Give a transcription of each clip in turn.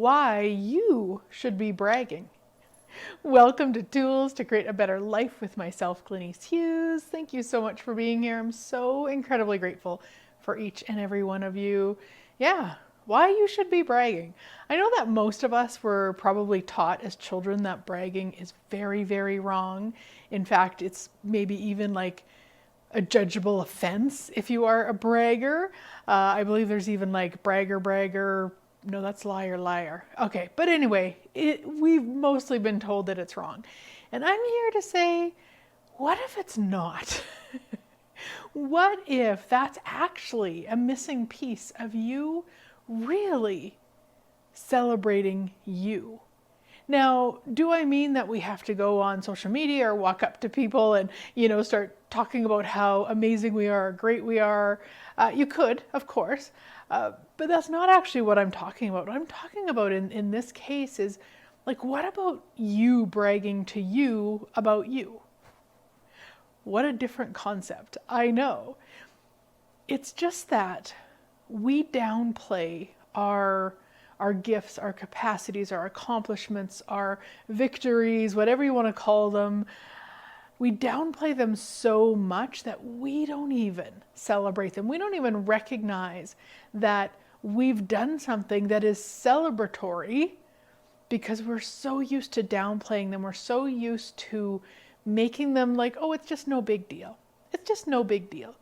why you should be bragging. Welcome to Tools to Create a Better Life with myself, Glenyce Hughes. Thank you so much for being here. I'm so incredibly grateful for each and every one of you. Yeah, why you should be bragging. I know that most of us were probably taught as children that bragging is very, very wrong. In fact, it's maybe even like a judgeable offense if you are a bragger. I believe there's even like bragger, no, that's liar. Okay, but anyway, we've mostly been told that it's wrong. And I'm here to say, what if it's not? What if that's actually a missing piece of you really celebrating you? Now, do I mean that we have to go on social media or walk up to people and, start talking about how amazing we are, great we are? You could, of course, but that's not actually what I'm talking about. What I'm talking about in this case is, like, what about you bragging to you about you? What a different concept. I know. It's just that we downplay our gifts, our capacities, our accomplishments, our victories, whatever you want to call them. We downplay them so much that we don't even celebrate them. We don't even recognize that we've done something that is celebratory because we're so used to downplaying them. We're so used to making them like, oh, it's just no big deal. It's just no big deal.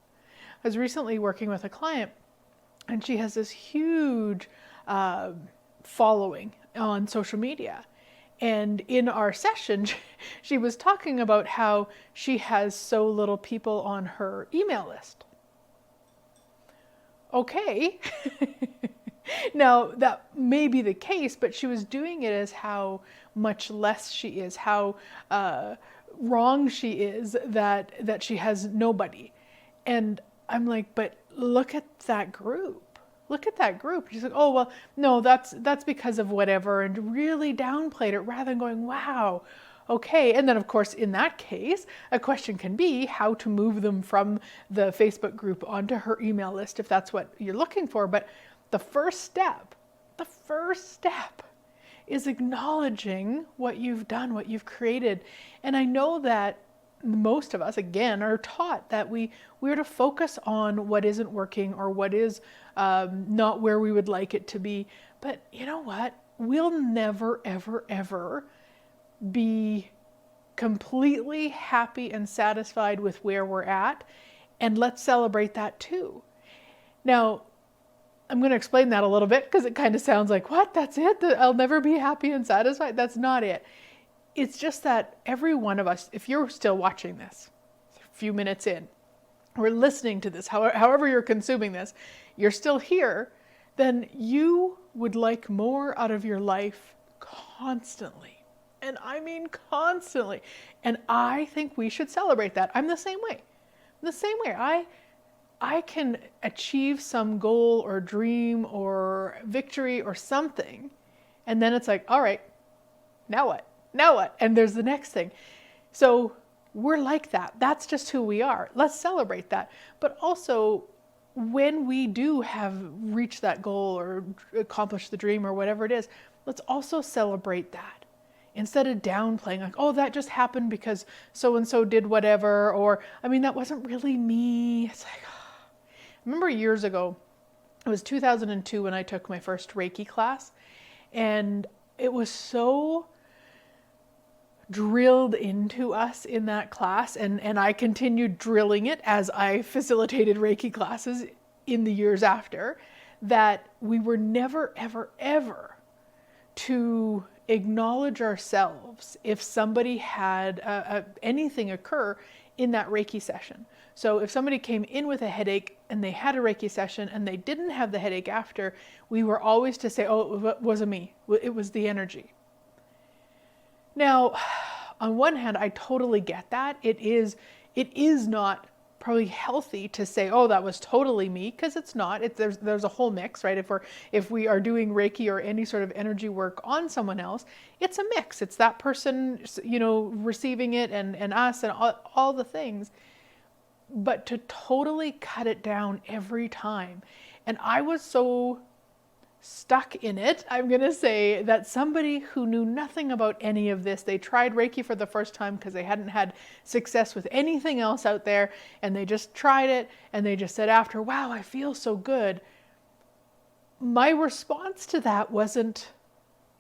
I was recently working with a client and she has this huge following on social media. And in our session, she was talking about how she has so little people on her email list. Okay. Now, that may be the case, but she was doing it as how much less she is, how wrong she is that she has nobody. And I'm like, but look at that group. Look at that group. She's like, oh, well, no, that's because of whatever, and really downplayed it rather than going, wow, okay. And then, of course, in that case, a question can be how to move them from the Facebook group onto her email list if that's what you're looking for. But the first step is acknowledging what you've done, what you've created. And I know that most of us, again, are taught that we're to focus on what isn't working or what is not where we would like it to be. But you know what? We'll never, ever, ever be completely happy and satisfied with where we're at. And let's celebrate that too. Now, I'm going to explain that a little bit because it kind of sounds like, what? That's it? I'll never be happy and satisfied? That's not it. It's just that every one of us, if you're still watching this, a few minutes in, or listening to this, however you're consuming this, you're still here, then you would like more out of your life constantly. And I mean constantly. And I think we should celebrate that. I'm the same way. I can achieve some goal or dream or victory or something. And then it's like, all right, now what? Now what? And there's the next thing. So we're like that. That's just who we are. Let's celebrate that. But also, when we do have reached that goal or accomplished the dream or whatever it is, let's also celebrate that. Instead of downplaying, like, oh, that just happened because so-and-so did whatever, or, I mean, that wasn't really me. It's like, oh. I remember years ago, it was 2002 when I took my first Reiki class, and it was so drilled into us in that class, and I continued drilling it as I facilitated Reiki classes in the years after, that we were never, ever, ever to acknowledge ourselves if somebody had anything occur in that Reiki session. So if somebody came in with a headache and they had a Reiki session and they didn't have the headache after, we were always to say, oh, it wasn't me, it was the energy. Now, on one hand, I totally get that. It is not probably healthy to say, oh, that was totally me, because it's not. There's a whole mix, right? If we are doing Reiki or any sort of energy work on someone else, it's a mix. It's that person, receiving it and us and all the things. But to totally cut it down every time. And I was so stuck in it, I'm going to say that somebody who knew nothing about any of this, they tried Reiki for the first time because they hadn't had success with anything else out there, and they just tried it, and they just said after, wow, I feel so good. My response to that wasn't,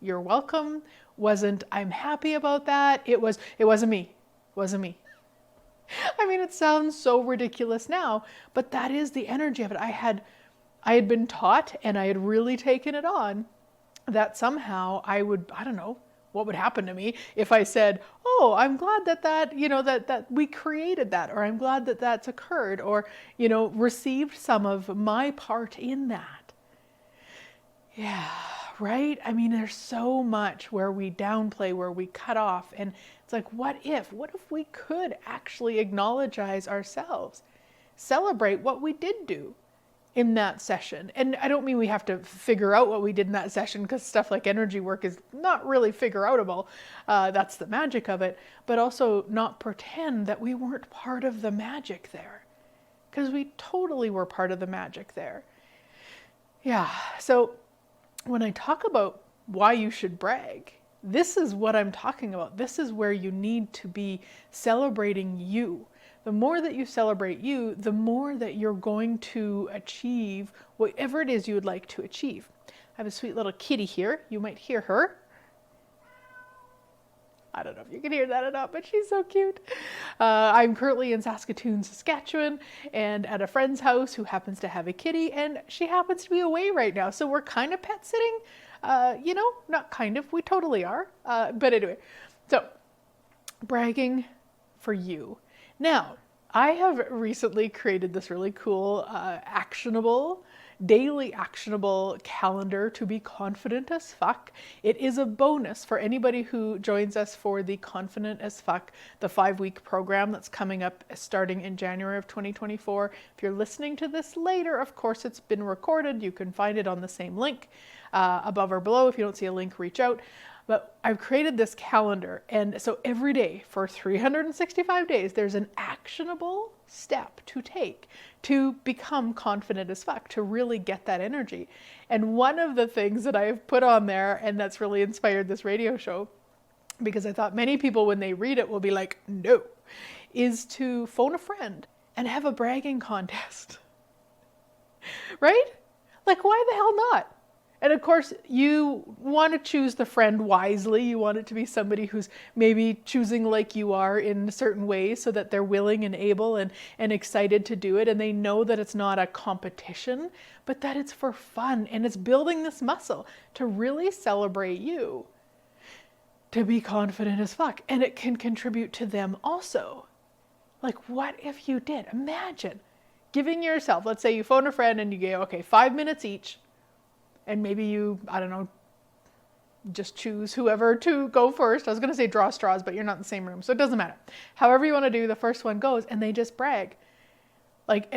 you're welcome, wasn't, I'm happy about that. It wasn't me. It wasn't me. I mean, it sounds so ridiculous now, but that is the energy of it. I had been taught, and I had really taken it on, that somehow I don't know what would happen to me if I said, oh, I'm glad that we created that, or I'm glad that that's occurred, or, received some of my part in that. Yeah, right? I mean, there's so much where we downplay, where we cut off, and it's like, what if we could actually acknowledge ourselves, celebrate what we did do in that session? And I don't mean we have to figure out what we did in that session, because stuff like energy work is not really figure outable. That's the magic of it. But also not pretend that we weren't part of the magic there, because we totally were part of the magic there. Yeah. So when I talk about why you should brag, this is what I'm talking about. This is where you need to be celebrating you. The more that you celebrate you, the more that you're going to achieve whatever it is you would like to achieve. I have a sweet little kitty here. You might hear her. I don't know if you can hear that or not, but she's so cute. I'm currently in Saskatoon, Saskatchewan, and at a friend's house who happens to have a kitty, and she happens to be away right now. So we're kind of pet sitting, not kind of, we totally are. But anyway, so bragging for you. Now, I have recently created this really cool, daily actionable calendar to be confident as fuck. It is a bonus for anybody who joins us for the Confident as Fuck, the 5-week program that's coming up starting in January of 2024. If you're listening to this later, of course, it's been recorded. You can find it on the same link above or below. If you don't see a link, reach out. But I've created this calendar, and so every day for 365 days, there's an actionable step to take to become confident as fuck, to really get that energy. And one of the things that I've put on there, and that's really inspired this radio show, because I thought many people when they read it will be like, no, is to phone a friend and have a bragging contest. Right? Like, why the hell not? And of course, you want to choose the friend wisely. You want it to be somebody who's maybe choosing like you are in certain ways, so that they're willing and able and excited to do it. And they know that it's not a competition, but that it's for fun. And it's building this muscle to really celebrate you, to be confident as fuck. And it can contribute to them also. Like, what if you did? Imagine giving yourself, let's say you phone a friend and you go, okay, 5 minutes each. And maybe you, I don't know, just choose whoever to go first. I was going to say draw straws, but you're not in the same room, so it doesn't matter. However you want to do, the first one goes, and they just brag. Like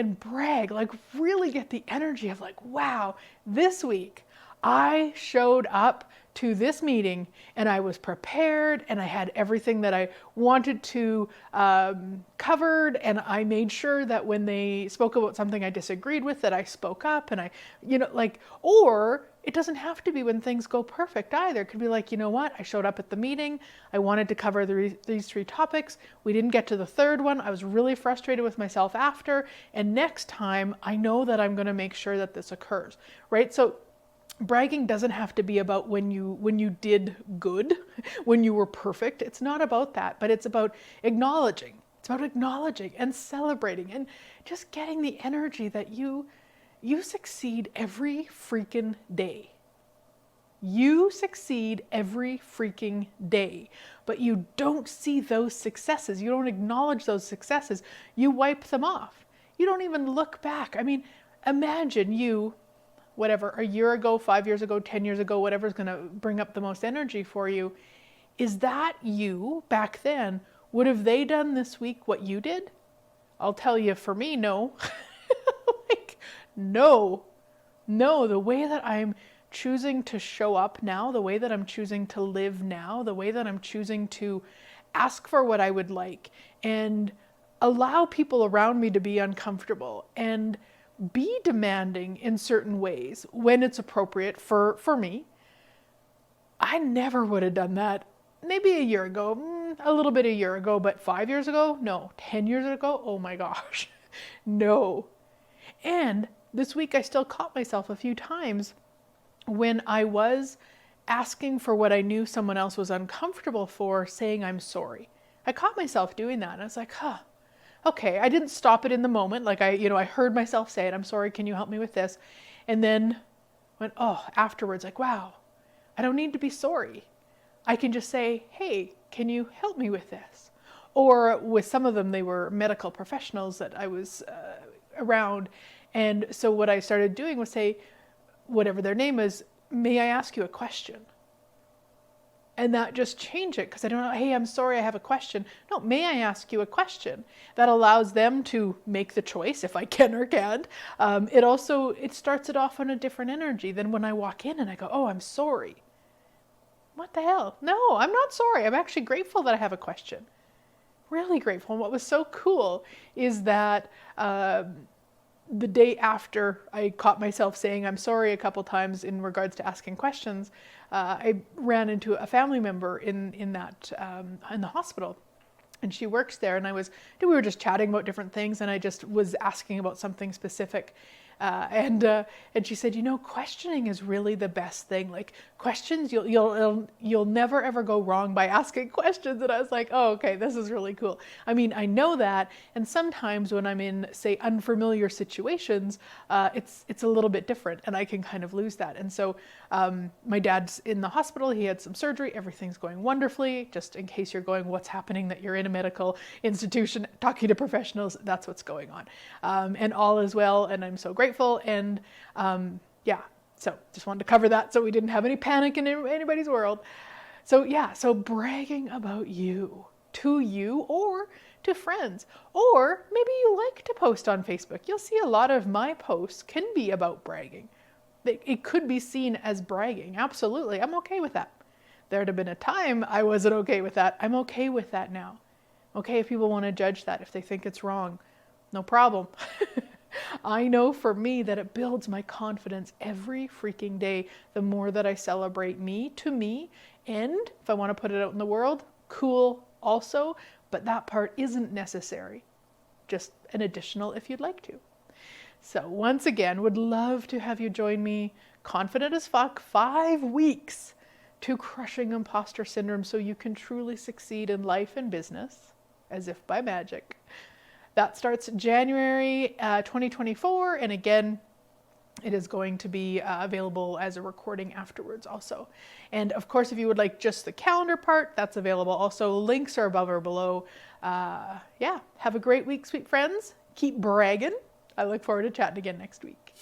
really get the energy of like, wow, this week I showed up to this meeting and I was prepared and I had everything that I wanted to covered, and I made sure that when they spoke about something I disagreed with, that I spoke up, and or it doesn't have to be when things go perfect either. It could be like, you know what, I showed up at the meeting, I wanted to cover these 3 topics, we didn't get to the 3rd one, I was really frustrated with myself after, and next time I know that I'm going to make sure that this occurs, right? So bragging doesn't have to be about when you did good, when you were perfect. It's not about that, but it's about acknowledging. It's about acknowledging and celebrating and just getting the energy that you succeed every freaking day. You succeed every freaking day, but you don't see those successes. You don't acknowledge those successes. You wipe them off. You don't even look back. I mean, imagine you, whatever, a year ago, 5 years ago, 10 years ago, whatever's going to bring up the most energy for you. Is that you back then? Would have they done this week what you did? I'll tell you, for me, no. No. The way that I'm choosing to show up now, the way that I'm choosing to live now, the way that I'm choosing to ask for what I would like and allow people around me to be uncomfortable and be demanding in certain ways when it's appropriate for me. I never would have done that maybe a year ago, a little bit a year ago, but 5 years ago? No. 10 years ago? Oh my gosh. No. And this week I still caught myself a few times when I was asking for what I knew someone else was uncomfortable for, saying I'm sorry. I caught myself doing that and I was like, okay. I didn't stop it in the moment. Like I heard myself say it, I'm sorry, can you help me with this? And then went, afterwards, like, wow, I don't need to be sorry. I can just say, hey, can you help me with this? Or with some of them, they were medical professionals that I was around. And so what I started doing was say, whatever their name is, may I ask you a question? And that just changed it, because I don't know, hey, I'm sorry, I have a question. No, may I ask you a question? That allows them to make the choice, if I can or can't. It starts it off on a different energy than when I walk in and I go, oh, I'm sorry. What the hell? No, I'm not sorry. I'm actually grateful that I have a question. Really grateful. And what was so cool is that the day after I caught myself saying I'm sorry a couple times in regards to asking questions, I ran into a family member in the hospital, and she works there, and we were just chatting about different things, and I just was asking about something specific. And she said, questioning is really the best thing. Like, questions, you'll never ever go wrong by asking questions. And I was like, oh, okay, this is really cool. I mean, I know that. And sometimes when I'm in, say, unfamiliar situations, it's a little bit different, and I can kind of lose that. And so my dad's in the hospital. He had some surgery. Everything's going wonderfully. Just in case you're going, what's happening, that you're in a medical institution talking to professionals, that's what's going on. And all is well. And I'm so grateful. And so just wanted to cover that so we didn't have any panic in anybody's world. So bragging about you to you or to friends, or maybe you like to post on Facebook. You'll see a lot of my posts can be about bragging. It could be seen as bragging. Absolutely. I'm okay with that. There'd have been a time I wasn't okay with that. I'm okay with that now. Okay, if people want to judge that, if they think it's wrong, no problem. I know for me that it builds my confidence every freaking day. The more that I celebrate me to me, and if I want to put it out in the world, cool also, but that part isn't necessary. Just an additional if you'd like to. So once again, would love to have you join me, confident as fuck, 5 weeks to crushing imposter syndrome so you can truly succeed in life and business, as if by magic. That starts January 2024, and again, it is going to be available as a recording afterwards also. And of course, if you would like just the calendar part, that's available also. Links are above or below. Have a great week, sweet friends. Keep bragging. I look forward to chatting again next week.